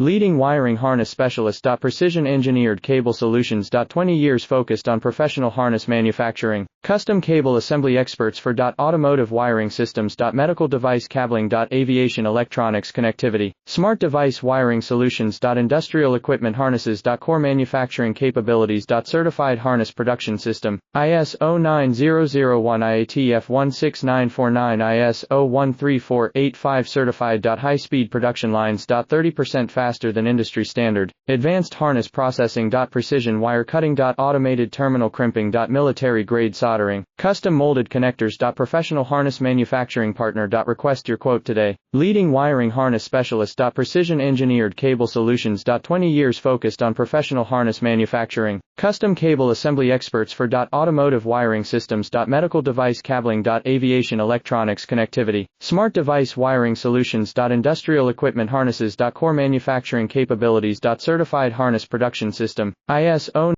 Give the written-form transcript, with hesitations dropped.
Leading wiring harness specialist. Precision engineered cable solutions. 20 years focused on professional harness manufacturing. Custom cable assembly experts for automotive wiring systems. Medical device cabling. Aviation electronics connectivity. Smart device wiring solutions. Industrial equipment harnesses. Core manufacturing capabilities. Certified harness production system. ISO 9001 IATF 16949 ISO 13485 certified. High speed production lines. 30% faster than industry standard. Advanced harness processing. Precision wire cutting. Automated terminal crimping. Military grade soldering. Custom molded connectors. Professional harness manufacturing partner. Request your quote today. Leading wiring harness specialist. Precision engineered cable solutions. 20 years focused on professional harness manufacturing. Custom cable assembly experts for automotive wiring systems. Medical device cabling. Aviation electronics connectivity. Smart device wiring solutions. Industrial equipment harnesses. Core manufacturing capabilities. Certified harness production system. ISO